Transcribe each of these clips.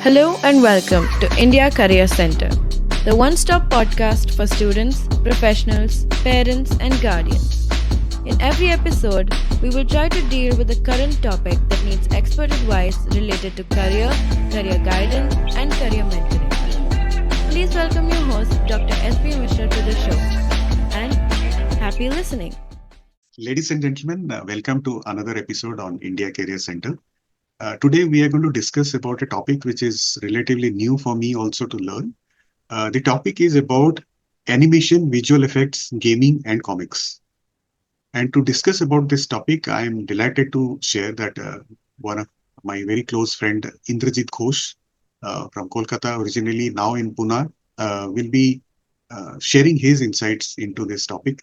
Hello and welcome to India Career Center, the one stop podcast for students, professionals, parents, and guardians. In every episode, we will try to deal with a current topic that needs expert advice related to career guidance, and career mentoring. Please welcome your host, Dr. S.P. Mishra, to the show. And happy listening. Ladies and gentlemen, welcome to another episode on India Career Center. Today we are going to discuss about a topic which is relatively new for me also to learn. The topic is about animation, visual effects, gaming and comics. And to discuss about this topic, I am delighted to share that one of my very close friend, Indrajit Ghosh, from Kolkata, originally now in Pune, will be sharing his insights into this topic.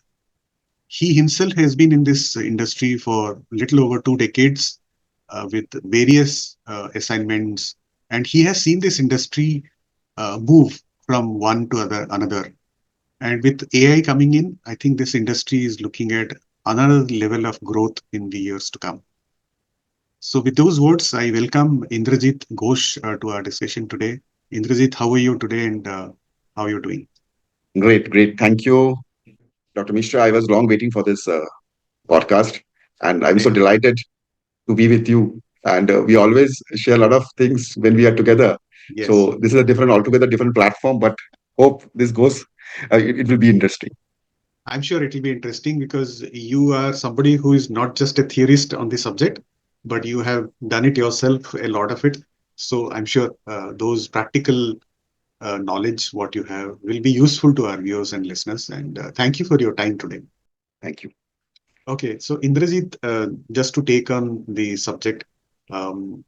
He himself has been in this industry for little over 2 decades with various assignments, and he has seen this industry move from one to another. And with AI coming in, I think this industry is looking at another level of growth in the years to come. So with those words, I welcome Indrajit Ghosh to our discussion today. Indrajit, how are you today and how are you doing? Great. Thank you, Dr. Mishra. I was long waiting for this podcast, and I'm so Great. delighted to be with you. And we always share a lot of things when we are together. Yes. So this is a altogether different platform, but hope this goes. It will be interesting. I'm sure it will be interesting because you are somebody who is not just a theorist on the subject, but you have done it yourself, a lot of it. So I'm sure those practical knowledge, what you have, will be useful to our viewers and listeners. And thank you for your time today. Thank you. Okay, so Indrajit, just to take on the subject, um,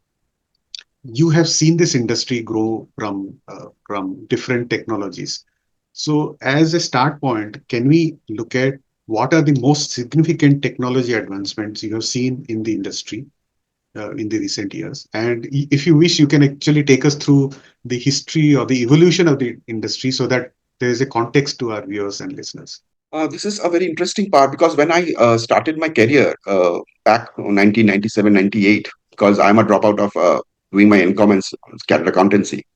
you have seen this industry grow from different technologies. So, as a start point, can we look at what are the most significant technology advancements you have seen in the industry in the recent years? And if you wish, you can actually take us through the history or the evolution of the industry so that there is a context to our viewers and listeners. This is a very interesting part because when I started my career back in 1997, 98, because I'm a dropout of doing my NCOM and chartered accountancy,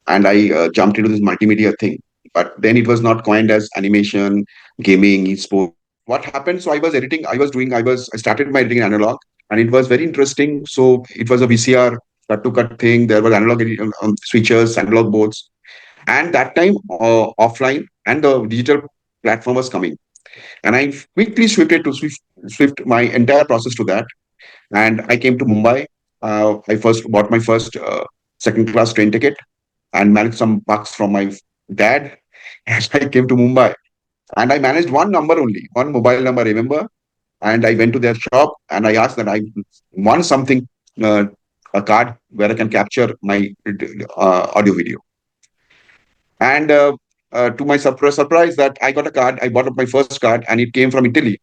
and I jumped into this multimedia thing. But then it was not coined as animation, gaming, esports. What happened? So I was editing. I started my editing in analog, and it was very interesting. So it was a VCR cut to cut thing. There was analog switches, analog boards, and that time offline and the digital platform was coming, and I quickly swifted to swift my entire process to that, and I came to Mumbai. I first bought my first second class train ticket and managed some bucks from my dad. And I came to Mumbai and I managed one number only, one mobile number, I remember. And I went to their shop and I asked that I want something, uh, a card where I can capture my audio video. And to my surprise, that I got a card. I bought up my first card and it came from Italy.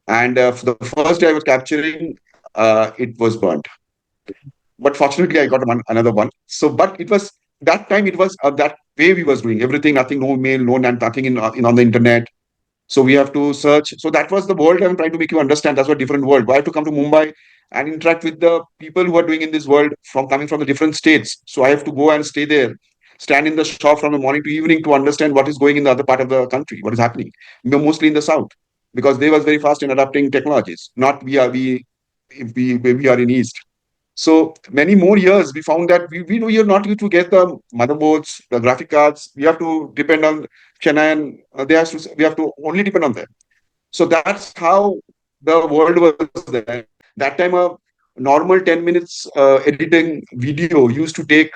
And for the first day I was capturing, it was burnt. But fortunately I got another one. So but it was that time, it was that way we was doing everything, nothing, no mail, no nothing in on the internet. So we have to search. So that was the world I'm trying to make you understand. That's a different world. I have to come to Mumbai and interact with the people who are doing in this world from coming from the different states. So I have to go and stay there, stand in the shop from the morning to evening to understand what is going in the other part of the country, what is happening, mostly in the south, because they was very fast in adapting technologies. Not we are in east. So many more years, we found that we are not able to get the motherboards, the graphic cards. We have to depend on Chennai. We have to only depend on them. So that's how the world was there. That time, a normal 10 minutes editing video used to take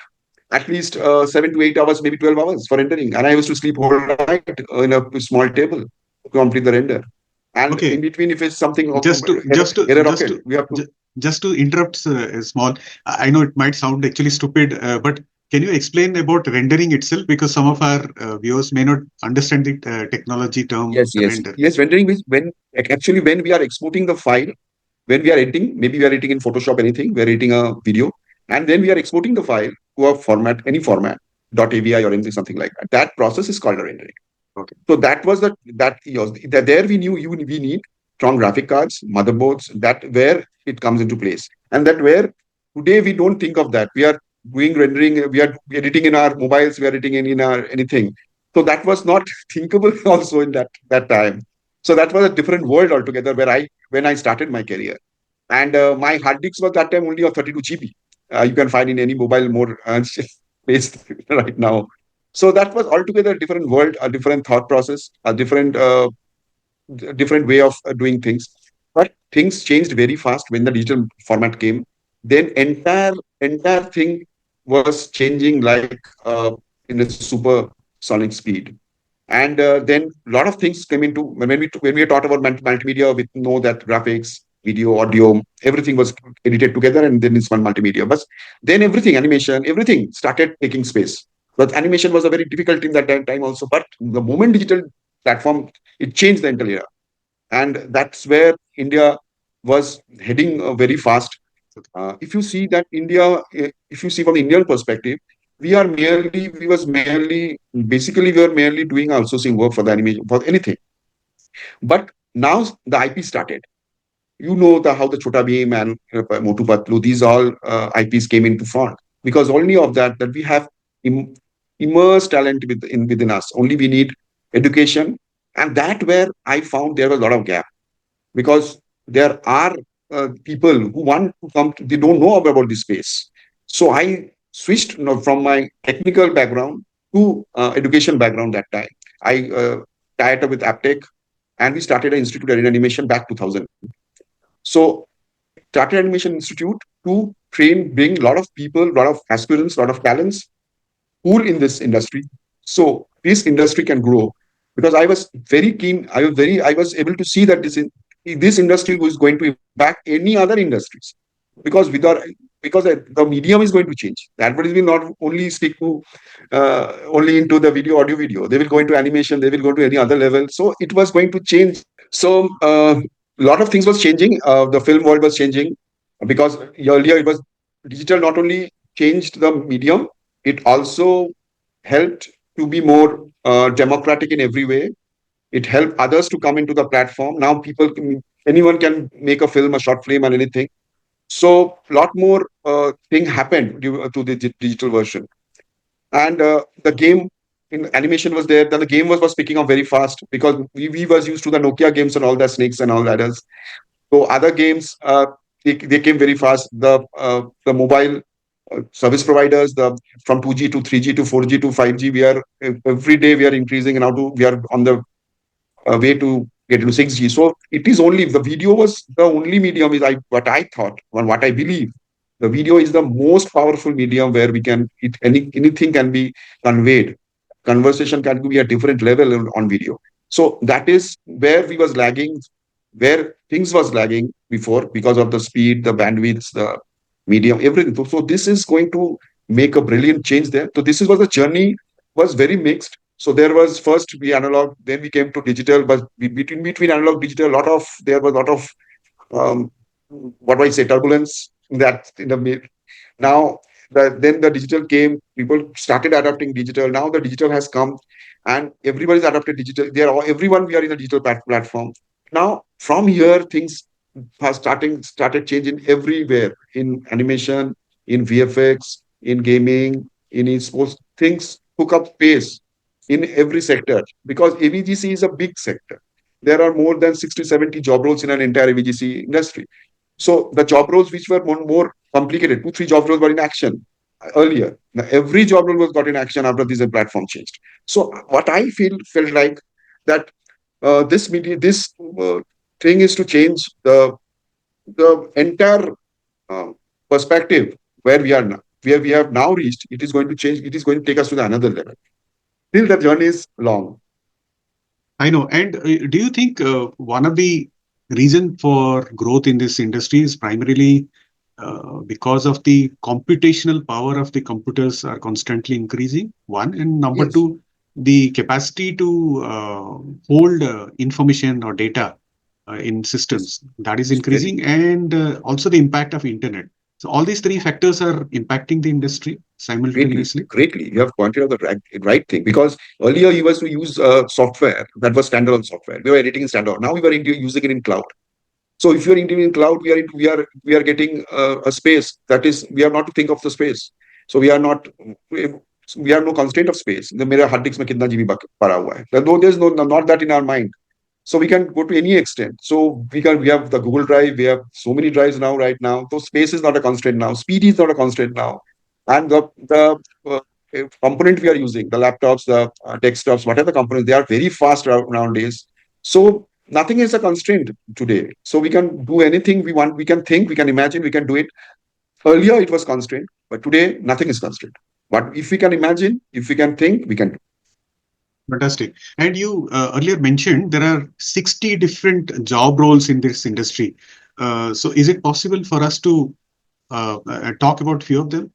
at least 7 to 8 hours, maybe 12 hours for rendering. And I used to sleep whole night in a small table to complete the render. And in Okay, between, if it's something just to just to error just occurred, to we have to. ju- just to interrupt a small, I know it might sound actually stupid, but can you explain about rendering itself? Because some of our viewers may not understand the technology term render. Yes. Rendering means when we are exporting the file, when we are editing, maybe we are editing in Photoshop, anything, we are editing a video, and then we are exporting the file to a format, any format, .avi or anything, something like that. That process is called a rendering. Okay. So that was that there we knew we need strong graphic cards, motherboards, that where it comes into place, and that where today we don't think of that. doing rendering, we are editing in our mobiles, we are editing in our anything. So that was not thinkable also in that time. So that was a different world altogether where I when I started my career. And my hard disks was that time only of 32 GB. You can find in any mobile more space right now. So that was altogether a different world, a different thought process, a different way of doing things. But things changed very fast when the digital format came. Then entire thing was changing like in a super sonic speed. And then a lot of things came into when we taught about multimedia. We know that graphics, video, audio, everything was edited together, and then it's one multimedia. But then everything, animation, everything started taking space. But animation was a very difficult in that time also. But the moment digital platform, it changed the entire era, and that's where India was heading very fast. If you see that if you see from the Indian perspective, we was merely basically we were merely doing outsourcing work for the animation for anything. But now the IP started. You know how the Chota Bheem and Motu Patlu, these all IPs came into front because only of that we have Im- immersed talent within us. Only we need education, and that where I found there was a lot of gap because there are people who want to come, they don't know about this space. So I switched, from my technical background to education background that time. I tied up with Aptech, and we started an institute in animation back 2000. So started Animation Institute to bring a lot of people, a lot of aspirants, a lot of talents pool in this industry. So this industry can grow because I was very keen. I was able to see that this industry was going to impact any other industries because the medium is going to change. The advertising will not only stick to only into the audio video. They will go into animation. They will go to any other level. So it was going to change. So a lot of things was changing. The film world was changing because earlier it was digital. Not only changed the medium, it also helped to be more democratic in every way. It helped others to come into the platform. Now anyone can make a film, a short film, and anything. So a lot more thing happened to the digital version. And the game in animation was there. Then the game was picking up very fast because we was used to the Nokia games and all that snakes and all that else. So other games, they came very fast. The mobile service providers, the from 2G to 3G to 4G to 5G, we are every day we are increasing, and now we are on the way to get into 6G. So it is only the video was the only medium is what I thought and what I believe. The video is the most powerful medium where anything can be conveyed. Conversation can be a different level on video. So that is where we was lagging, where things was lagging before because of the speed, the bandwidth, the medium, everything. So this is going to make a brilliant change there. So this is what the journey was very mixed. So there was first we analog, then we came to digital, but between analog digital, there was a lot of what do I say turbulence that in the now then the digital came, people started adapting digital. Now the digital has come, and everybody's adapted digital. Everyone we are in a digital platform. Now from here things have started changing everywhere in animation, in VFX, in gaming, in esports. Things took up pace in every sector because AVGC is a big sector. There are more than 60, 70 job roles in an entire AVGC industry. So the job roles which were more complicated, two, three job roles were in action earlier. Now every job role was got in action after this platform changed. So what I felt like that this thing is to change the entire uh, perspective where we are now, where we have now reached. It is going to change. It is going to take us to the another level. Still, the journey is long. I know. And do you think one of the reason for growth in this industry is primarily because of the computational power of the computers are constantly increasing? One, and number Yes, two, the capacity to hold information or data in yes, systems that is it's very increasing, and also the impact of internet. So all these three factors are impacting the industry greatly, simultaneously. greatly. You have pointed out the right thing because earlier you was to use software that was standalone software. We were editing in standalone. Now we were using it in cloud. So if you're in cloud, we are getting a space that is we have not to think of the space. So we have no constraint of space. The मेरे hard disk में कितना GB पड़ा हुआ है. Though there's not that in our mind. So we can go to any extent. So we have the Google Drive. We have so many drives now, right now. So space is not a constraint now. Speed is not a constraint now. And the component we are using, the laptops, the desktops, whatever the components, they are very fast nowadays. So nothing is a constraint today. So we can do anything we want. We can think, we can imagine, we can do it. Earlier it was constraint, but today nothing is constraint. But if we can imagine, if we can think, we can do. Fantastic. And you earlier mentioned there are 60 different job roles in this industry. So is it possible for us to talk about few of them?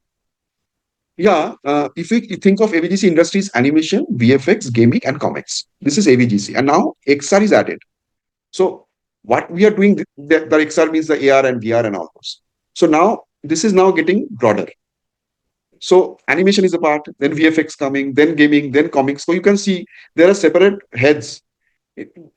Yeah, if we think of AVGC industries, animation, VFX, gaming, and comics. This is AVGC. And now XR is added. So what we are doing, the XR means the AR and VR and all those. So now this is now getting broader. So animation is a part, then VFX coming, then gaming, then comics. So you can see there are separate heads.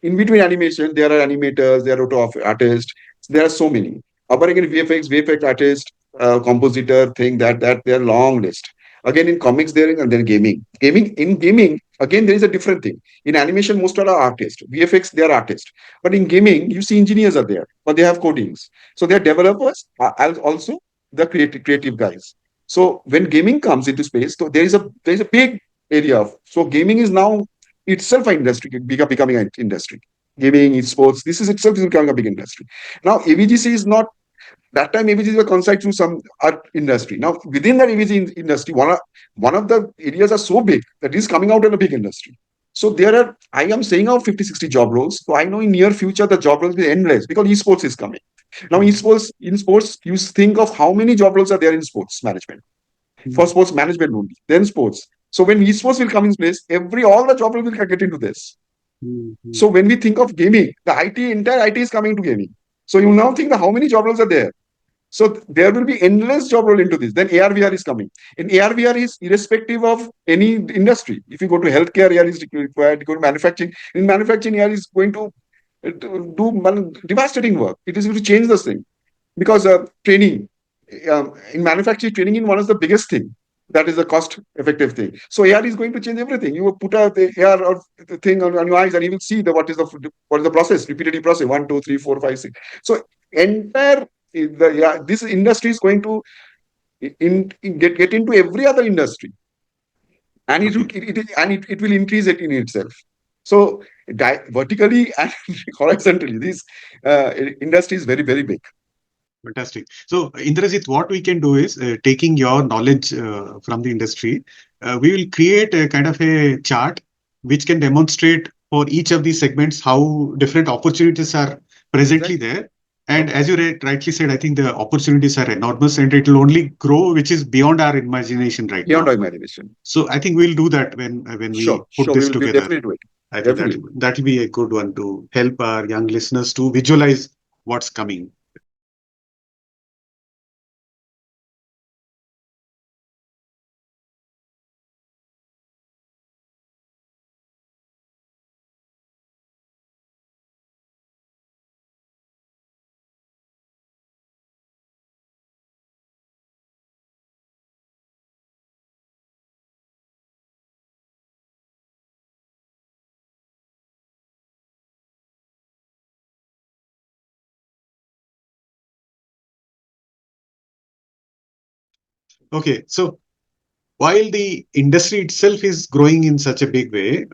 In between animation, there are animators, there are auto artists, there are so many. But again, VFX artist, compositor, thing that they're long list. Again, in comics, there is, and then gaming. Gaming, again, there is a different thing. In animation, most are artists. VFX, they are artists. But in gaming, you see engineers are there, but they have codings. So they're developers, also the creative guys. So when gaming comes into space, so there is a big area of, so gaming is now itself an industry, becoming an industry. Gaming, esports, this is itself is becoming a big industry. Now, AVGC is not, that time AVGC was considered to some art industry. Now, within that AVGC industry, one of the areas are so big that is coming out in a big industry. So there are, I am saying out 50, 60 job roles. So I know in near future, the job roles will be endless because esports is coming. Now, in sports, you think of how many job roles are there in sports management. For sports management only, then sports. So when esports will come in place, all the job roles will get into this. Mhm. So when we think of gaming, the entire IT is coming to gaming. So you now think that how many job roles are there. So there will be endless job role into this. Then AR/VR is coming. In AR/VR is irrespective of any industry. If you go to healthcare, AR is required. Go to manufacturing. In manufacturing, AR is going to do devastating work. It is going to change this thing because training in manufacturing, training in one is the biggest thing. That is the cost effective thing. So AR is going to change everything. You will put the AR or the thing on your eyes and you will see what is the process, repetitive process, 1, 2, 3, 4, 5, 6. So entire this industry is going to get into every other industry, and it will increase it in itself. So vertically and horizontally, this industry is very, very big. Fantastic. So, Indrajit, what we can do is taking your knowledge from the industry, we will create a kind of a chart which can demonstrate for each of these segments how different opportunities are presently there. And as you rightly said, I think the opportunities are enormous and it will only grow, which is beyond our imagination right Beyond now. our imagination. So I think we'll do that when we put this We'll together. definitely do it. I think that will be a good one to help our young listeners to visualize what's coming. Okay, so while the industry itself is growing in such a big way,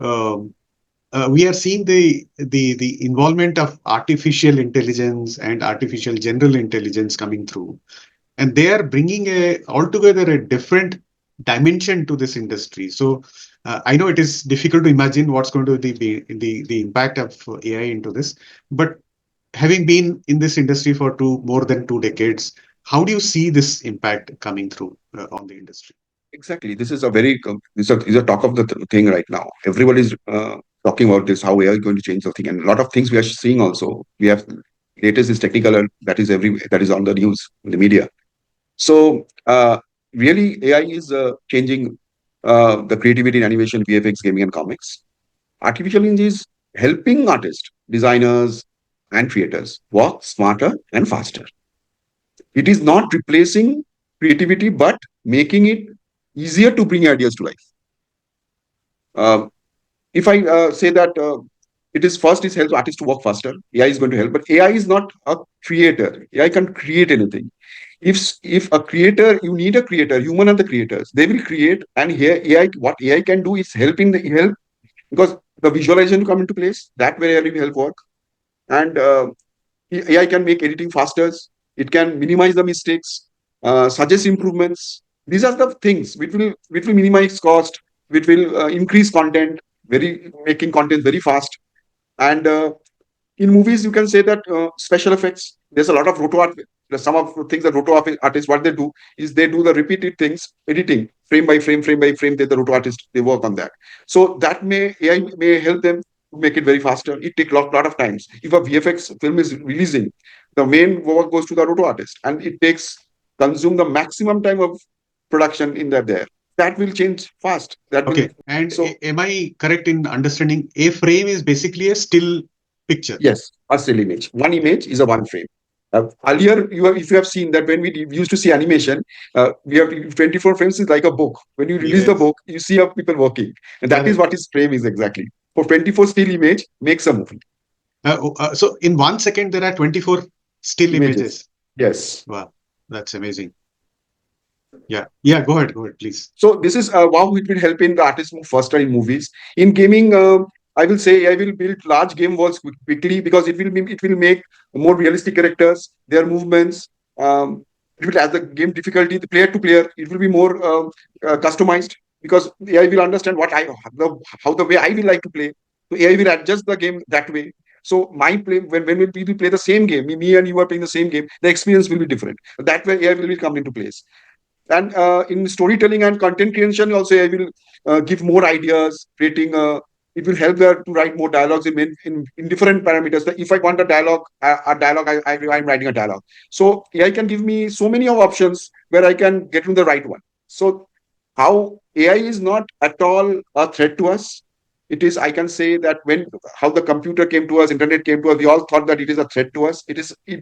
we are seeing the involvement of artificial intelligence and artificial general intelligence coming through, and they are bringing altogether a different dimension to this industry. So I know it is difficult to imagine what's going to be the impact of AI into this, but having been in this industry for more than 2 decades, how do you see this impact coming through on the industry? Exactly. This is a very is a talk of the thing right now. Everybody's talking about this, how AI is going to change the thing, and a lot of things we are seeing also. We have latest is technical that is on the news in the media. So really, AI is changing the creativity in animation, VFX, gaming, and comics. Artificial intelligence is helping artists, designers, and creators work smarter and faster. It is not replacing creativity, but making it easier to bring ideas to life. Um, if I say that it is first is help artists to work faster, AI is going to help, but AI is not a creator. AI can't create anything. If a creator, you need a creator, human are the creators. They will create, and here AI, what AI can do is help in the help because the visualization come into place. That way AI will help work, and AI can make editing faster. It can minimize the mistakes, suggest improvements. These are the things which will minimize cost, which will increase content, very making content very fast. And in movies, you can say that special effects. There's a lot of roto art. Some of the things that artists what they do is they do the repeated things, editing frame by frame, frame by frame. They the roto artist they work on that. So that may AI may help them to make it very faster. It takes lot of times. If a VFX film is releasing, the main work goes to the roto artist, and it takes consume the maximum time of production in that there. That will change fast. That will Okay. And so am I correct in understanding a frame is basically a still picture? yes, a still image. One image is a one frame. Earlier, if you have seen that when we used to see animation, we have 24 frames is like a book. When you release the Yes. book, you see people working, and that is Correct. what his frame is exactly. For 24 still image makes a movie. So in 1 second, there are 24 still Images. images. Yes. Wow, that's amazing. Yeah. Yeah. Go ahead. Go ahead, please. So this is how it will help in the artist move faster in movies. In gaming, I will say I will build large game worlds quickly because it will make more realistic characters, their movements. It will add the game difficulty, the player to player. It will be more customized because AI will understand how the way I will like to play. So AI will adjust the game that way. So my play when we play the same game, me and you are playing the same game, the experience will be different. That way AI will come into place. And in storytelling and content creation also I will give more ideas creating it will help there to write more dialogues in different parameters. Like if I want a dialogue I'm writing a dialogue, so AI can give me so many of options where I can get to the right one. So how AI is not at all a threat to us. It is, I can say that when how the computer came to us, internet came to us, we all thought that it is a threat to us.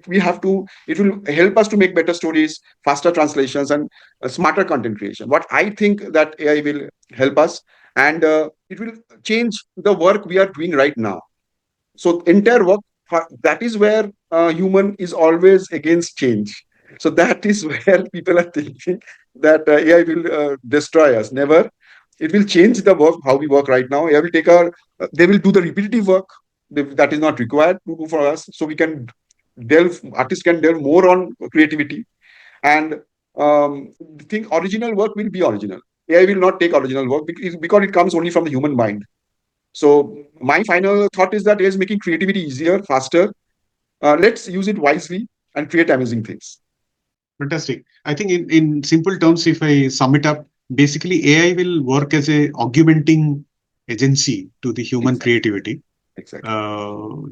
We have to, it will help us to make better stories, faster translations, and smarter content creation. What I think that AI will help us, and it will change the work we are doing right now. So entire work, that is where human is always against change. So that is where people are thinking that AI will destroy us. Never. It will change the work how we work right now. AI will take our they will do the repetitive work that is not required to do for us, so we can delve artists can delve more on creativity. And the thing original work will be original. AI will not take original work because it comes only from the human mind. So my final thought is that AI is making creativity easier, faster. Let's use it wisely and create amazing things. Fantastic. I think in simple terms, if I sum it up, basically AI will work as a augmenting agency to the human Exactly. creativity. Exactly.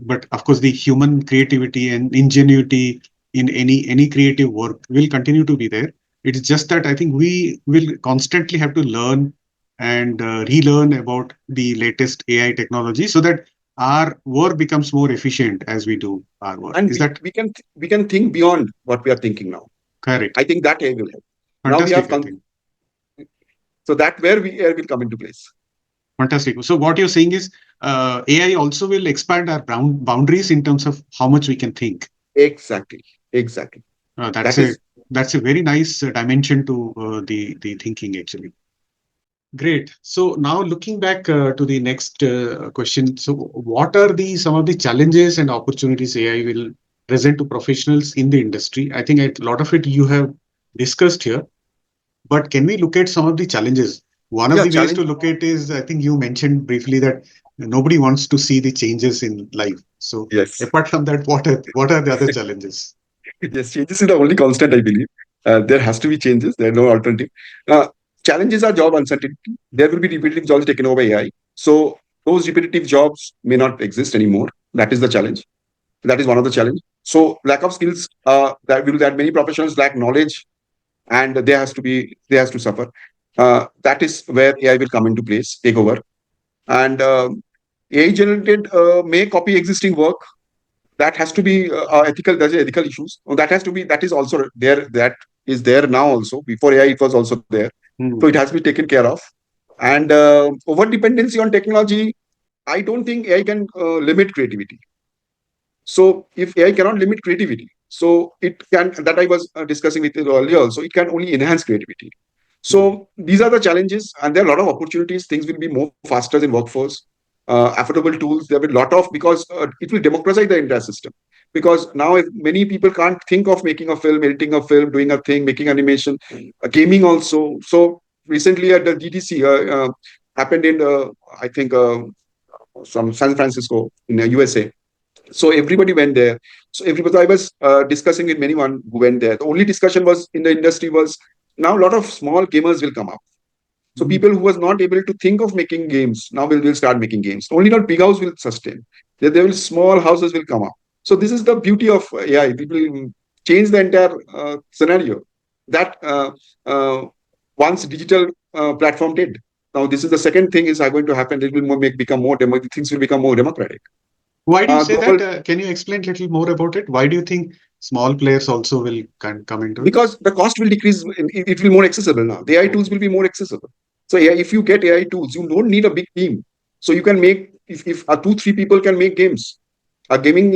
But of course, the human creativity and ingenuity in any creative work will continue to be there. It's just that I think we will constantly have to learn and relearn about the latest AI technology so that our work becomes more efficient as we do our work. And Is that we can think beyond what we are thinking now. correct? I think that AI will help. Now we have Fantastic, I think. so that where we AI will come into place. Fantastic. So what you're saying is AI also will expand our boundaries in terms of how much we can think. Exactly. Exactly. That's That is a very nice dimension to the thinking actually. Great. So now looking back to the next question. So what are the some of the challenges and opportunities AI will present to professionals in the industry? I think a lot of it you have discussed here, but can we look at some of the challenges? One of yeah the ways to challenge. look at is, I think you mentioned briefly that nobody wants to see the changes in life. So Yes. apart from that, what are the other challenges? Yes, changes is the only constant, I believe. There has to be changes. There are no alternative. Uh, Challenges are job uncertainty. There will be repetitive jobs taken over by AI. So those repetitive jobs may not exist anymore. That is the challenge. That is one of the challenge. So lack of skills. That many professionals lack knowledge, and they has to suffer. That is where AI will come into place, take over, and AI generated may copy existing work. That has to be ethical. There's ethical issues. That has to be. That is also there. That is there now also. Before AI, it was also there. So it Hmm. has to be taken care of. And over dependency on technology, I don't think AI can limit creativity. So if AI cannot limit creativity, so it can, that I was discussing with you earlier also, it can only enhance creativity. Hmm. So these are the challenges, and there are a lot of opportunities. Things will be more faster in workforce. Affordable tools. There will be a lot of, because it will democratize the entire system. Because now, if many people can't think of making a film, editing a film, doing a thing, making animation, gaming also. So recently at the GDC happened in I think some San Francisco in the USA. So everybody went there. So everybody, I was discussing with anyone who went there. The only discussion was in the industry was, now a lot of small gamers will come up. So Hmm. people who was not able to think of making games now will start making games. Only not big house will sustain. There will small houses will come up. So this is the beauty of AI. It will change the entire scenario that once digital platform did. Now this is the second thing is going to happen. It will become more things will become more democratic. Why do you say Global, that? Can you explain a little more about it? Why do you think small players also will come into it? because the cost will decrease. It will be more accessible now. The AI Oh. tools will be more accessible. So yeah, if you get AI tools, you don't need a big team. So you can make, if 2 3 people can make games, a gaming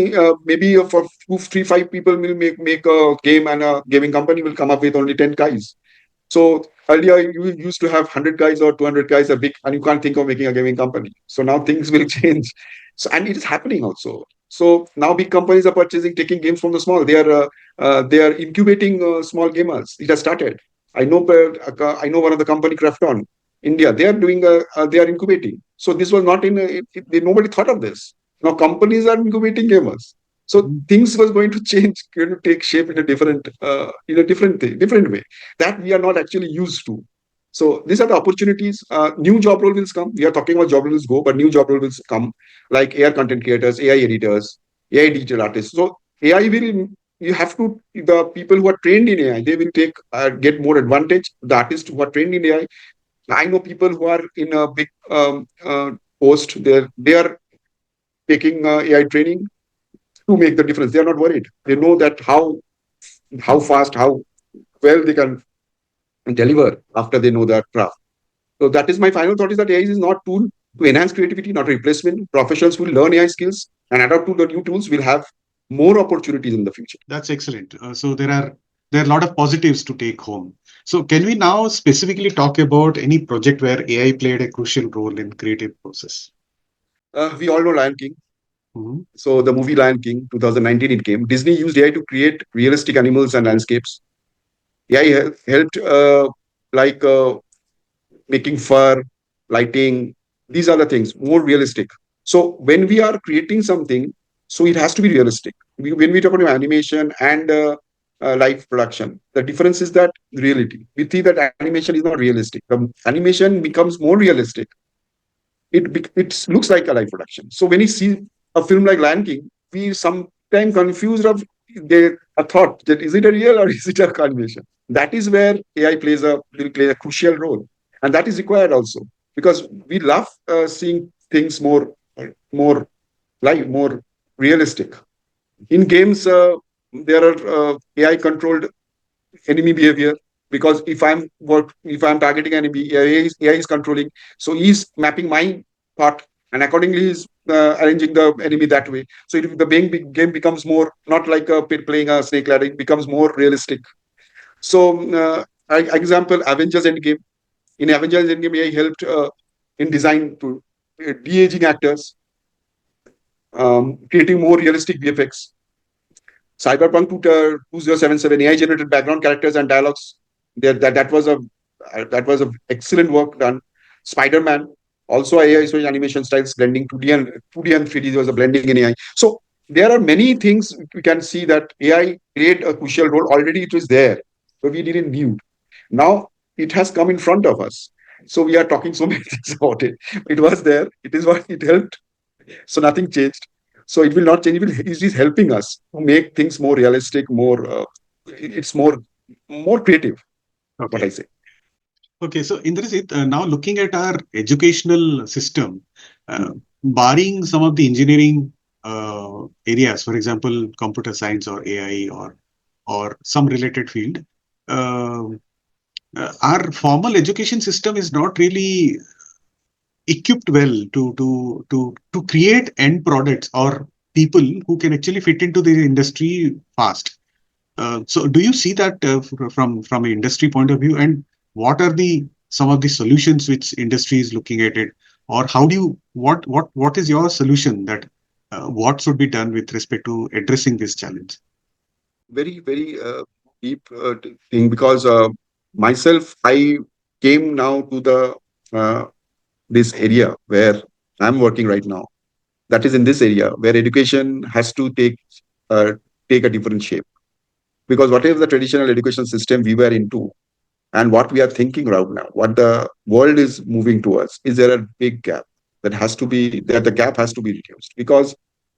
maybe for 2 3 5 people will make a game, and a gaming company will come up with only 10 guys. So earlier you used to have 100 guys or 200 guys are big, and you can't think of making a gaming company. So now things will change. So, and it is happening also. So now big companies are purchasing, taking games from the small. They are incubating small gamers. It has started. I know one of the company Krafton India. They are doing they are incubating. So this was not in nobody thought of this. Now companies are incubating gamers. So Hmm. things was going to change, going to take shape in a different thing, different way that we are not actually used to. So these are the opportunities. New job role will come. We are talking about job roles go, but new job role will come, like AI content creators, AI editors, AI digital artists. So AI will, you have to, the people who are trained in AI, they will take get more advantage. The artists who are trained in AI, I know people who are in a big post. They are taking AI training to make the difference. They are not worried. They know that how fast, how well they can deliver after they know that craft. So that is my final thought: is that AI is not tool to enhance creativity, not a replacement. Professionals will learn AI skills and adapt to the new tools will have more opportunities in the future. That's excellent. So there are a lot of positives to take home. So can we now specifically talk about any project where AI played a crucial role in creative process? We all know Lion King. Mhm. So the movie Lion King, 2019, it came. Disney used AI to create realistic animals and landscapes. AI helped like making fur, lighting. These are the things more realistic. So when we are creating something, so it has to be realistic. When we talk about animation and live production, the difference is that reality. We see that animation is not realistic. The animation becomes more realistic. It looks like a live production. So when you see a film like Lion King, we sometimes confused of a thought that is it a real or is it a animation. That is where AI will play a crucial role, and that is required also because we love seeing things more live, more realistic. In games, there are AI controlled enemy behavior because if I'm targeting enemy, AI is controlling. So he's mapping my path and accordingly he's arranging the enemy that way. So the game becomes more not like playing a snake ladder. It becomes more realistic. So example, Avengers Endgame. In Avengers Endgame, AI helped in design to de-aging actors, creating more realistic VFX. Cyberpunk 2077 AI generated background characters and dialogues. That was a excellent work done. Spider-Man also AI so animation styles blending 2D and 3D was a blending in AI. So there are many things we can see that AI played a crucial role. Already it was there, but we didn't knew. Now it has come in front of us. So we are talking so many things about it. It was there. It is what it helped, so nothing changed. So it will not change. It is helping us to make things more realistic, it's more creative. What I Okay. say. Okay. So Indrajit, now looking at our educational system, uh, Hmm. barring some of the engineering areas, for example, computer science or AI or some related field, uh, our formal education system is not really equipped well to create end products or people who can actually fit into the industry fast. So, do you see that from an industry point of view, and what are the some of the solutions which industry is looking at it, or how do you what is your solution that what should be done with respect to addressing this challenge? Very, very deep thing, because myself, I came now to the this area where I'm working right now. That is in this area where education has to uh, take a different shape, because whatever the traditional education system we were into and what we are thinking right now, what the world is moving towards, is there a big gap that the gap has to be reduced. Because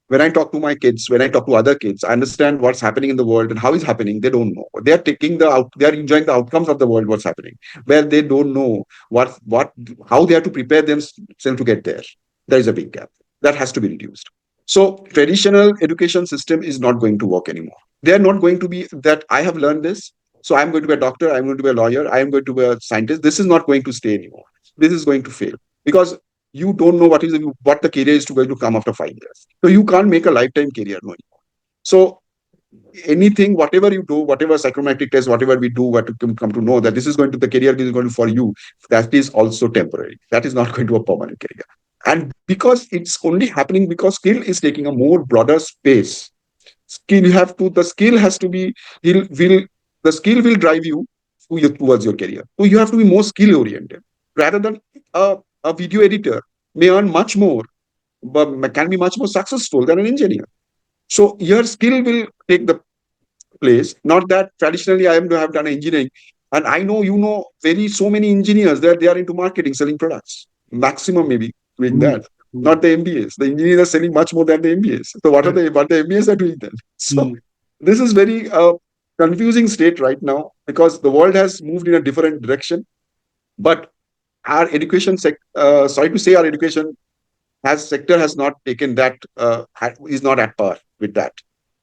when I talk to my kids, when I talk to other kids, I understand what's happening in the world and how it's happening. They don't know. They are enjoying the outcomes of the world, what's happening, where they don't know how they have to prepare themselves to get there. There is a big gap that has to be reduced. So traditional education system is not going to work anymore. They are not going to be that I have learned this, so I'm going to be a doctor, I'm going to be a lawyer, I am going to be a scientist. This is not going to stay anymore. This is going to fail, because you don't know what the career is going to come after 5 years. So you can't make a lifetime career no anymore. So anything, whatever you do, whatever psychometric test, whatever we do, what to come to know that this is going to the career is going to for you, that is also temporary. That is not going to a permanent career. And because it's only happening because skill is taking a more broader space. The skill has to be, will the skill will drive you towards your career. So you have to be more skill oriented rather than a video editor may earn much more, but can be much more successful than an engineer. So your skill will take the place. Not that traditionally I am to have done engineering, and I know very so many engineers that they are into marketing, selling products. Maximum maybe doing Mm, that. mm, Not the MBAs. The engineers are selling much more than the MBAs. So correct. what the MBAs are doing then? So Mm, this is very confusing state right now, because the world has moved in a different direction. But our sorry to say, our education has sector has not taken that is not at par with that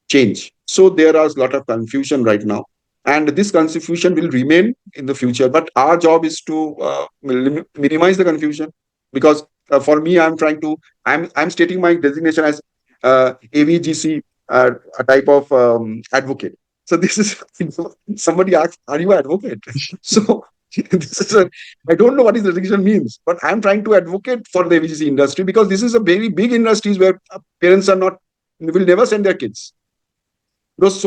change. So there is a lot of confusion right now, and this confusion will remain in the future. But our job is to minimize the confusion, because for me, I'm stating my designation as AVGC, a type of advocate. So this is somebody asked, "Are you an advocate?" So this is I don't know what his designation means, but I'm trying to advocate for the AVGC industry, because this is a very big industry where parents are not will never send their kids. Because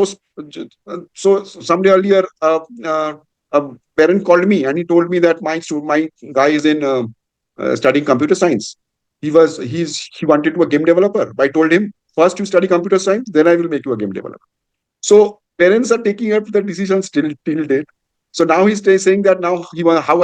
so someday earlier, a parent called me and he told me that my guy is in studying computer science. He wanted to be a game developer. I told him, first you study computer science, then I will make you a game developer. So parents are taking up the decision still till date. So now saying that now how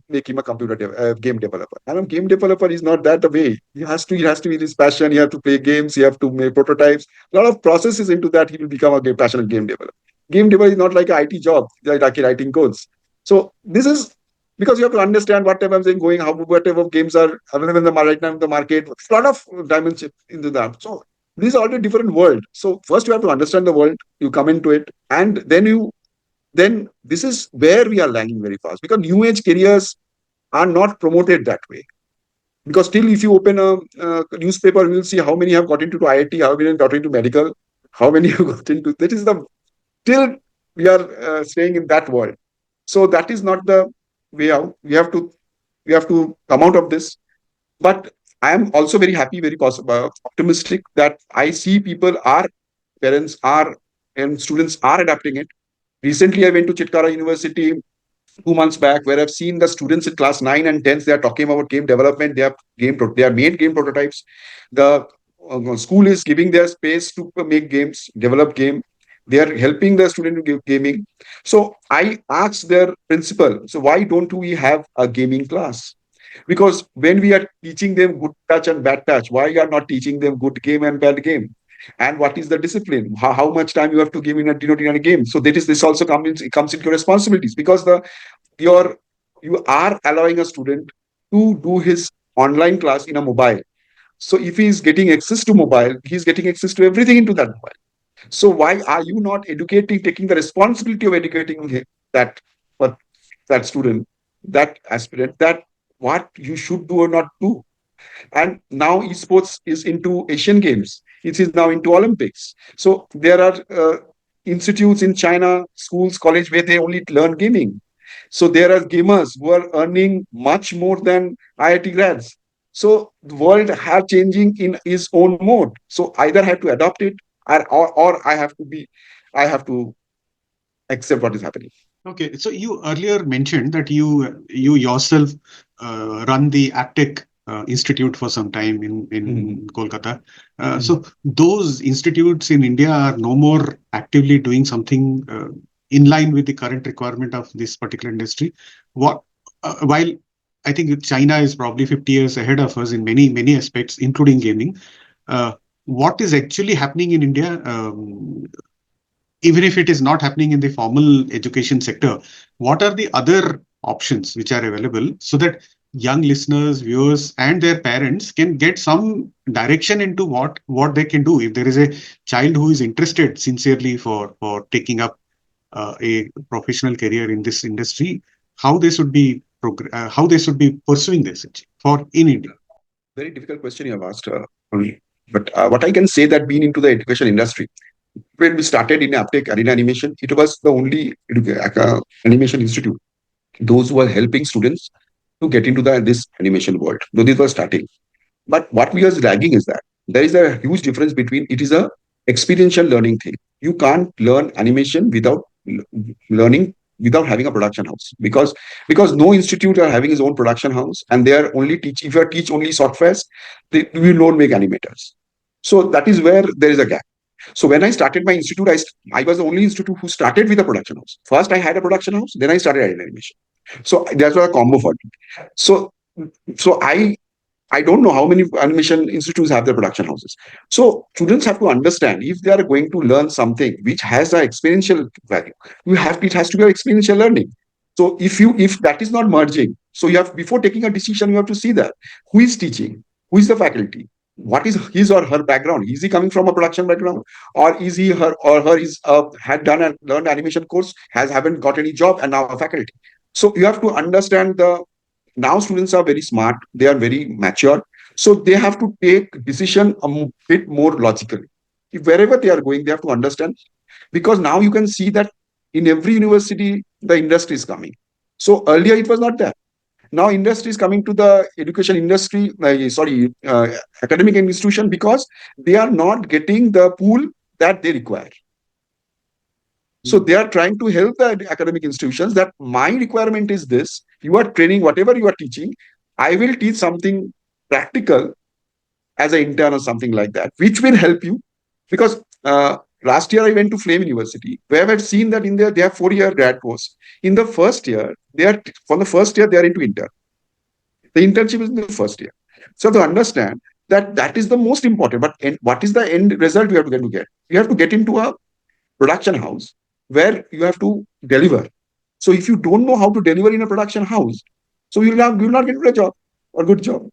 make him a game developer. And a game developer is not that the way. He has to be his passion. He have to play games. He have to make prototypes. A lot of processes into that. He will become a passionate game developer. Game developer is not like an IT job, like writing codes. So this is because you have to understand whatever I'm saying going, how whatever games are available in the right now in the market. A lot of dimensions into that. So this is already a different world. So first you have to understand the world, you come into it, and then this is where we are lagging very fast, because new age careers are not promoted that way. Because still, if you open a newspaper, you will see how many have got into IIT, how many have got into medical, how many have got into. That is the still we are staying in that world. So that is not the way out. We have to come out of this. But I am also very happy, very optimistic that I see parents are, and students are adapting it. Recently, I went to Chitkara University 2 months back, where I've seen the students in class 9 and 10, they are talking about game development. They are made game prototypes. The school is giving their space to make games, develop game. They are helping the student to give gaming. So I asked their principal, so why don't we have a gaming class? Because when we are teaching them good touch and bad touch, why are not teaching them good game and bad game? And what is the discipline? How much time you have to give in a game? So this also comes into your responsibilities, because you are allowing a student to do his online class in a mobile. So if he is getting access to mobile, he's getting access to everything into that mobile. So why are you not taking the responsibility of educating him that for that student, that aspirant, that what you should do or not do. And now esports is into Asian Games. It is now into Olympics. So there are institutes in China, schools, college where they only learn gaming. So there are gamers who are earning much more than IIT grads. So the world have changing in its own mode. So either I have to adopt it, or I have to accept what is happening. Okay, so you earlier mentioned that you yourself run the Aptech Institute for some time in Kolkata. So those institutes in India are no more actively doing something in line with the current requirement of this particular industry. What while I think China is probably 50 years ahead of us in many aspects, including gaming. Uh, what is actually happening in India? Even if it is not happening in the formal education sector, what are the other options which are available so that young listeners, viewers, and their parents can get some direction into what they can do if there is a child who is interested sincerely for taking up a professional career in this industry, how they should be how they should be pursuing this for in India. Very difficult question you have asked. But what I can say that being into the education industry, when we started in Aptech Arena Animation, it was the only animation institute. Those who were helping students to get into this animation world. Though this was starting. But what we are lagging is that there is a huge difference between it is a experiential learning thing. You can't learn animation without learning without having a production house because no institute are having his own production house and they are only teach if you teach only softwares, they will not make animators. So that is where there is a gap. So when I started my institute, I was the only institute who started with a production house. First, I had a production house, then I started animation. So that's what a combo for me. So so I don't know how many animation institutes have their production houses. So students have to understand if they are going to learn something which has an experiential value, it has to be experiential learning. So if that is not merging, so you have before taking a decision, you have to see that who is teaching, who is the faculty, what is his or her background. Is he coming from a production background, or is he her or her is had done a learned animation course, has haven't got any job and now a faculty. So you have to understand the now students are very smart, they are very mature, so they have to take decision a bit more logically. If wherever they are going, they have to understand, because now you can see that in every university the industry is coming. So earlier it was not there. Now industry is coming to the education industry, academic institution, because they are not getting the pool that they require. So they are trying to help the academic institutions that my requirement is this. You are training whatever you are teaching. I will teach something practical as an intern or something like that, which will help you. Because last year I went to Flame University, where I've seen that in there they have 4-year grad course. In the first year, they are into intern. The internship is in the first year. So to understand that that is the most important. But what is the end result you have to get? You have to get into a production house where you have to deliver. So if you don't know how to deliver in a production house, so you will not get a job or good job.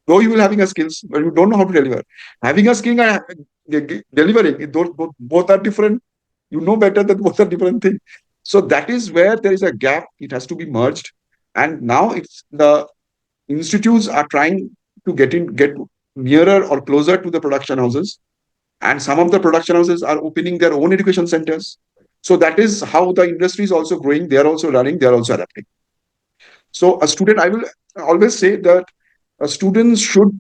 Though you will having a skills, but you don't know how to deliver. Having a skill and delivering, both are different. You know better that both are different things. So that is where there is a gap. It has to be merged. And now it's the institutes are trying to get nearer or closer to the production houses, and some of the production houses are opening their own education centers. So that is how the industry is also growing. They are also running, they are also adapting. So a student, I will always say that a student should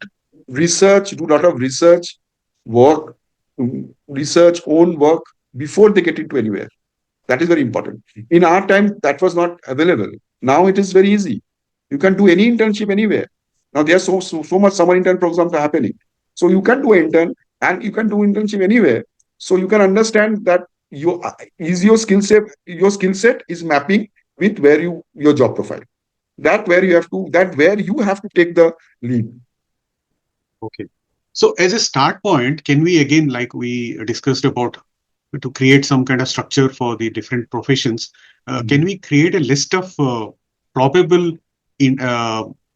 do a lot of research, work, research, own work before they get into anywhere. That is very important. In our time, that was not available. Now it is very easy. You can do any internship anywhere. Now there are so much summer intern programs are happening. So you can do intern and you can do internship anywhere. So you can understand that your skill set is mapping with your job profile. That where you have to take the lead. Okay. So as a start point, can we again, like we discussed about, to create some kind of structure for the different professions, can we create a list of probable in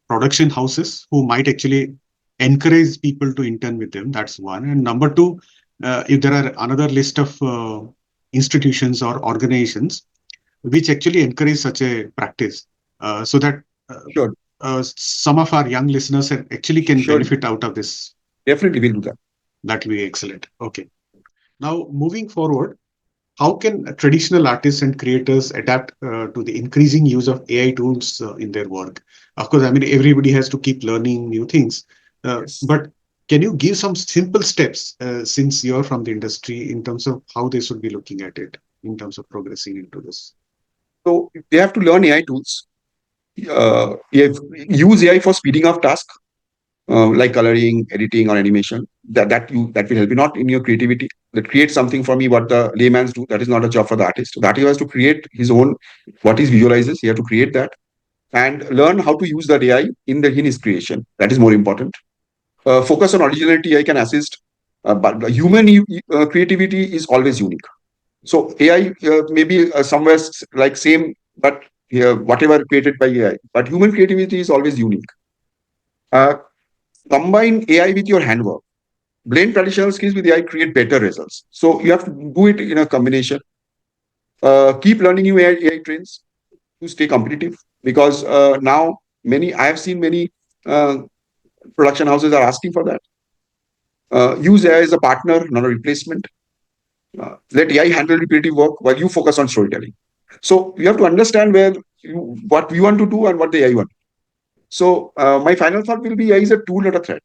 production houses who might actually encourage people to intern with them? That's one. And number two, if there are another list of institutions or organizations which actually encourage such a practice, so that Sure, some of our young listeners actually can sure, benefit out of this. definitely we'll do that. That will be excellent. Okay. Now, moving forward, how can traditional artists and creators adapt to the increasing use of AI tools in their work? Of course, I mean, everybody has to keep learning new things, Yes. but can you give some simple steps, since you're from the industry, in terms of how they should be looking at it in terms of progressing into this? So they have to learn AI tools. Use AI for speeding up tasks like coloring, editing, or animation. That will help you not in your creativity. That create something for me. What the layman's do. That is not a job for the artist. The artist has to create his own what he visualizes. He has to create that and learn how to use that AI in his creation. That is more important. Focus on originality. I can assist, but the human creativity is always unique. So AI maybe somewhere like same, but whatever created by AI, but human creativity is always unique. Uh, Combine AI with your handwork. Blend traditional skills with AI, create better results. So you have to do it in a combination. Keep learning new AI trends to stay competitive because now many I have seen many uh, production houses are asking for that. Use AI as a partner, not a replacement. Let AI handle repetitive work while you focus on storytelling. So you have to understand what you want to do and what the AI want. So my final thought will be AI is a tool, not a threat.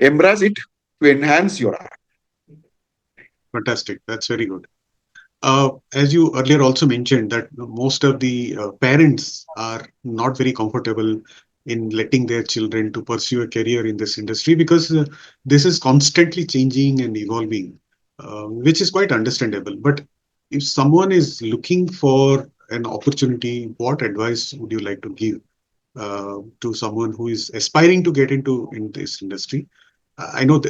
Embrace it to enhance your art. Fantastic. That's very good. As you earlier also mentioned, that most of the parents are not very comfortable in letting their children to pursue a career in this industry because this is constantly changing and evolving, which is quite understandable. But if someone is looking for an opportunity, what advice would you like to give to someone who is aspiring to get into in this industry? I know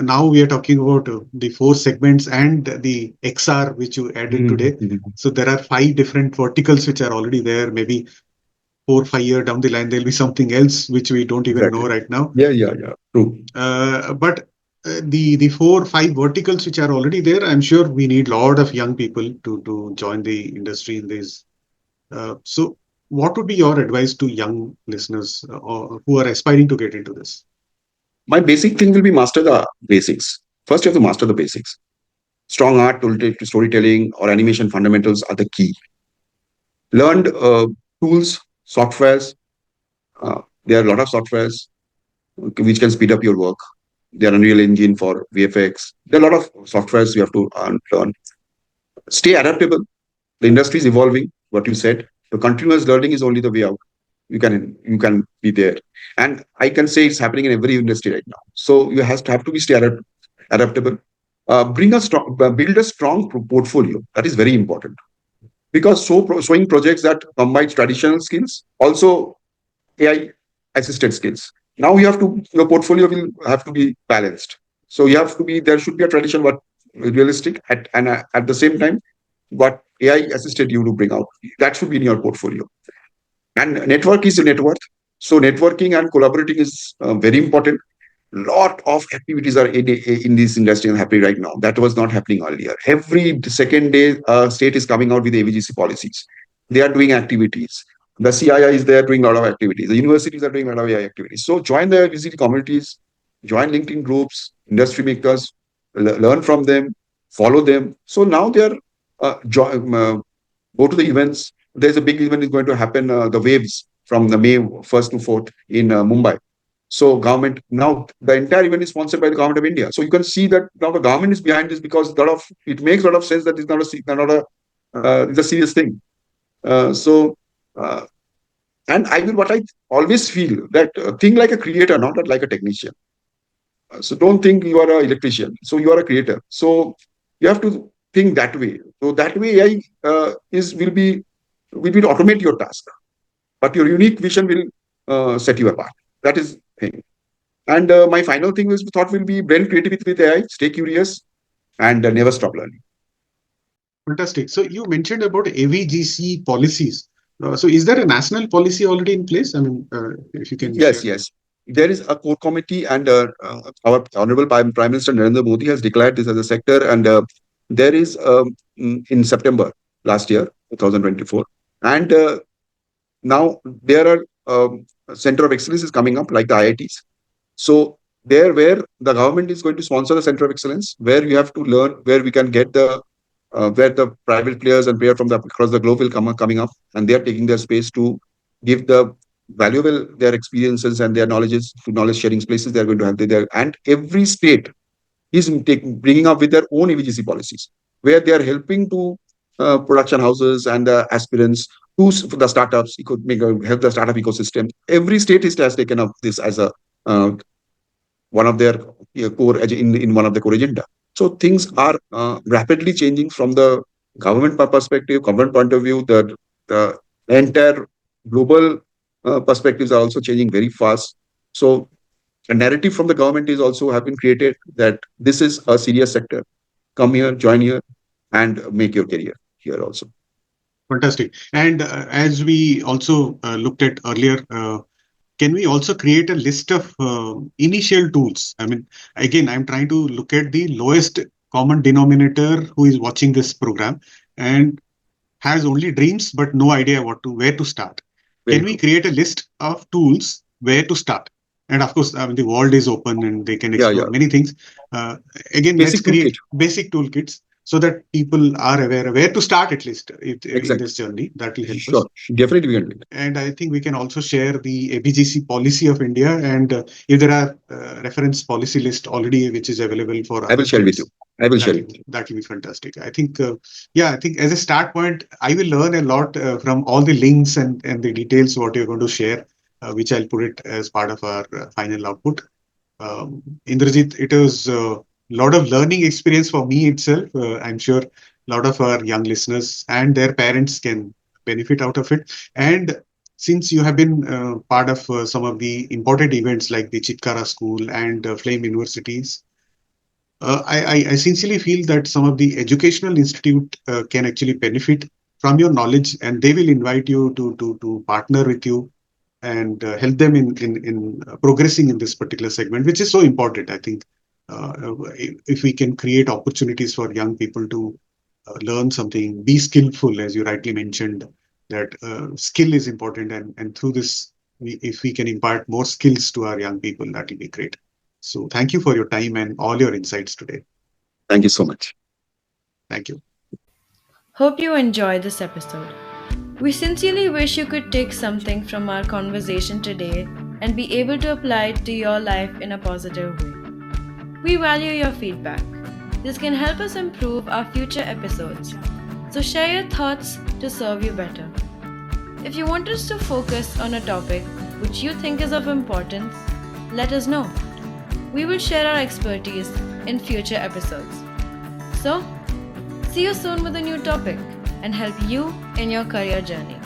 now we are talking about the four segments and the XR which you added today. Mhm. So there are five different verticals which are already there. Maybe 4 5 year down the line there'll be something else which we don't even know Exactly. right now. Yeah, yeah, yeah. True. But the 4 5 verticals which are already there, I'm sure we need a lot of young people to join the industry in this. So what would be your advice to young listeners or who are aspiring to get into this? My basic thing will be master the basics. First, you have to master the basics. Strong art, storytelling, or animation fundamentals are the key. Learned tools, softwares. There are a lot of softwares which can speed up your work. There are Unreal Engine for VFX. There are a lot of softwares you have to learn. Stay adaptable. The industry is evolving. What you said, the continuous learning is only the way out. You can be there, and I can say it's happening in every industry right now. So you have to be stay adaptable. Build a strong portfolio. That is very important because showing projects that combine traditional skills also AI assisted skills. Now your portfolio will have to be balanced. So you have to be there should be a tradition but realistic and at the same time what AI assisted you to bring out. That should be in your portfolio. And network is a net worth. So networking and collaborating is very important. Lot of activities are in this industry and happening right now. That was not happening earlier. Every second day, state is coming out with AVGC policies. They are doing activities. The CII is there doing a lot of activities. The universities are doing a lot of AI activities. So join the AVGC communities, join LinkedIn groups, industry makers, learn from them, follow them. So now they are go to the events. There's a big event is going to happen. The waves from the May 1st to 4th in Mumbai. So government now the entire event is sponsored by the government of India. So you can see that now the government is behind this because it makes a lot of sense that it's a serious thing. So uh, and I will what I always feel that think like a creator, not like a technician. So don't think you are an electrician. So you are a creator. So you have to think that way. So that way AI will automate your task, but your unique vision will set you apart. That is thing. And my final thought will be blend creativity with AI, stay curious, and never stop learning. Fantastic. So you mentioned about AVGC policies. So is there a national policy already in place? I mean, if you can Yes, share. yes. There is a core committee, and our Honorable Prime Minister Narendra Modi has declared this as a sector. And there is in September last year, 2024, and now there are center of excellence is coming up like the IITs. So there, where the government is going to sponsor the center of excellence, where you have to learn, where we can get the where the private players and players from the across the globe will coming up, and they are taking their space to give the valuable their experiences and their knowledges to knowledge sharing places. They are going to have there, and every state is bringing up with their own AVGC policies, where they are helping to production houses and the aspirants to the startups. You could help the startup ecosystem. Every state has taken up this as a uh, one of their in one of the core agenda. So things are rapidly changing from the government perspective, government point of view. The entire global perspectives are also changing very fast. So a narrative from the government is also have been created that this is a serious sector. Come here, join here, and make your career here also. Fantastic. And as we also looked at earlier, can we also create a list of initial tools? I mean, again, I'm trying to look at the lowest common denominator who is watching this program and has only dreams but no idea where to start. Very Can we good. create a list of tools where to start? And of course, I mean, the world is open and they can Yeah, explore yeah. many things. Again, let's Basic toolkit. create basic toolkits so that people are aware of where to start at least in Exactly. this journey. That will help us. Sure. Definitely we can do it. And I think we can also share the AVGC policy of India. And if there are reference policy list already, which is available for I will other share with states, you. I will share with you. that will be fantastic. I think, I think as a start point, I will learn a lot from all the links and the details what you're going to share, which I'll put it as part of our final output. Indrajit, it was a lot of learning experience for me itself. I'm sure a lot of our young listeners and their parents can benefit out of it. And since you have been part of some of the important events like the Chitkara School and Flame Universities, I sincerely feel that some of the educational institute can actually benefit from your knowledge, and they will invite you to partner with you and help them in progressing in this particular segment, which is so important. I think if we can create opportunities for young people to learn something, be skillful, as you rightly mentioned, that skill is important, and through this, if we can impart more skills to our young people, that will be great. So thank you for your time and all your insights today. Thank you so much. Thank you. Hope you enjoyed this episode. We sincerely wish you could take something from our conversation today and be able to apply it to your life in a positive way. We value your feedback. This can help us improve our future episodes. So share your thoughts to serve you better. If you want us to focus on a topic which you think is of importance, let us know. We will share our expertise in future episodes. So, see you soon with a new topic and help you in your career journey.